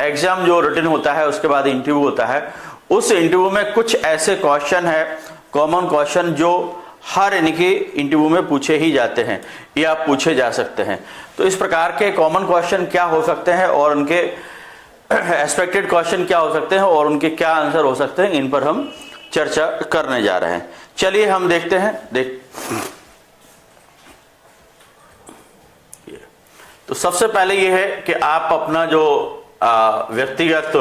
Exam जो written होता है उसके बाद इंटरव्यू होता है, उस इंटरव्यू में कुछ ऐसे क्वेश्चन है, कॉमन क्वेश्चन जो हर इनके इंटरव्यू में पूछे ही जाते हैं या पूछे जा सकते हैं। तो इस प्रकार के कॉमन क्वेश्चन क्या हो सकते हैं और उनके एक्सपेक्टेड क्वेश्चन क्या हो सकते हैं और उनके क्या आंसर हो सकते हैं, इन पर हम चर्चा करने जा रहे हैं। चलिए हम देखते हैं। तो सबसे पहले ये है कि आप अपना जो व्यक्तिगत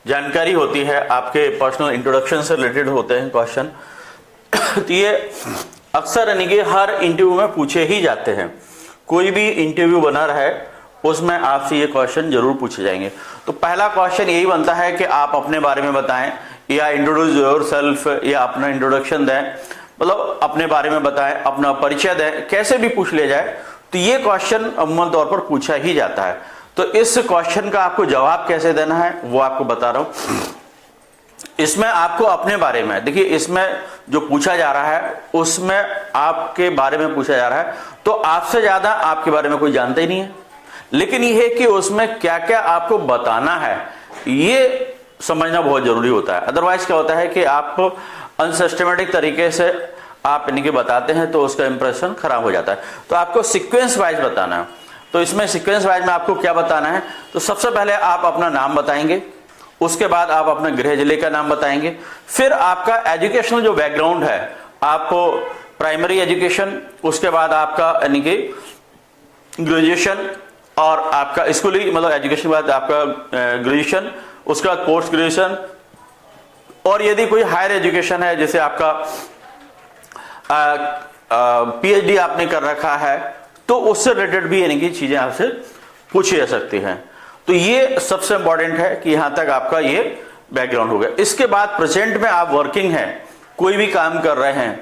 जानकारी होती है, आपके पर्सनल इंट्रोडक्शन से रिलेटेड होते हैं क्वेश्चन, तो ये अक्सर यानी कि हर इंटरव्यू में पूछे ही जाते हैं। कोई भी इंटरव्यू बना रहा है उसमें आपसे ये क्वेश्चन जरूर पूछे जाएंगे। तो पहला क्वेश्चन यही बनता है कि आप अपने बारे में बताएं या इंट्रोड्यूस योरसेल्फ, या अपना इंट्रोडक्शन दें, मतलब अपने बारे में बताएं, अपना परिचय दें, कैसे भी पूछ लिया जाए। तो ये क्वेश्चन अमूमन तौर पर पूछा ही जाता है। तो इस क्वेश्चन का आपको जवाब कैसे देना है वो आपको बता रहा हूं। इसमें आपको अपने बारे में, देखिए इसमें जो पूछा जा रहा है उसमें आपके बारे में पूछा जा रहा है, तो आपसे ज्यादा आपके बारे में कोई जानता ही नहीं है, लेकिन यह है कि उसमें क्या क्या आपको बताना है ये समझना बहुत जरूरी होता है। अदरवाइज क्या होता है कि आप अनसिस्टमेटिक तरीके से आप यानी कि बताते हैं तो उसका इंप्रेशन खराब हो जाता है। तो आपको सीक्वेंस वाइज बताना है। तो इसमें सीक्वेंस वाइज में आपको क्या बताना है, तो सबसे पहले आप अपना नाम बताएंगे, उसके बाद आप अपने गृह जिले का नाम बताएंगे, फिर आपका एजुकेशनल जो बैकग्राउंड है, आपको प्राइमरी एजुकेशन, उसके बाद आपका यानी कि ग्रेजुएशन और आपका स्कूली मतलब एजुकेशन के बाद आपका ग्रेजुएशन, उसके बाद पोस्ट ग्रेजुएशन, और यदि कोई हायर एजुकेशन है जैसे आपका पीएचडी आपने कर रखा है तो उससे रिलेटेड भी यानी कि चीजें आपसे पूछी जा सकती हैं। तो ये सबसे इंपॉर्टेंट है कि यहां तक आपका ये बैकग्राउंड हो गया। इसके बाद प्रेजेंट में आप वर्किंग हैं, कोई भी काम कर रहे हैं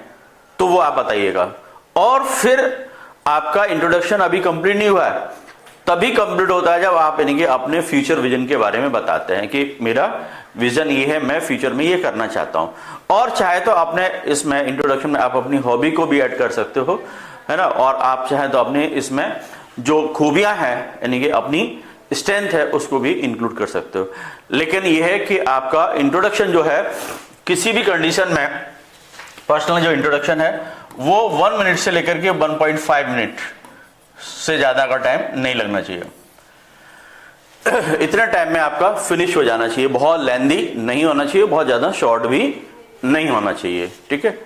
तो वो आप बताइएगा, और फिर आपका इंट्रोडक्शन अभी कंप्लीट नहीं हुआ है, तभी कंप्लीट होता है जब आप यानी कि अपने फ्यूचर विजन के बारे में बताते हैं कि मेरा विजन ये है, मैं फ्यूचर में ये करना चाहता हूं। और चाहे तो आपने इसमें इंट्रोडक्शन में आप अपनी हॉबी को भी ऐड कर सकते हो, है ना, और आप चाहे तो अपने इसमें जो खूबियां हैं यानी कि अपनी स्ट्रेंथ है उसको भी इंक्लूड कर सकते हो। लेकिन यह है कि आपका इंट्रोडक्शन जो है किसी भी कंडीशन में, पर्सनल जो इंट्रोडक्शन है वो 1 मिनट से लेकर के 1.5 मिनट से ज्यादा का टाइम नहीं लगना चाहिए। इतने टाइम में आपका फिनिश हो जाना चाहिए, बहुत लेंदी नहीं होना चाहिए, बहुत ज्यादा शॉर्ट भी नहीं होना चाहिए। ठीक है।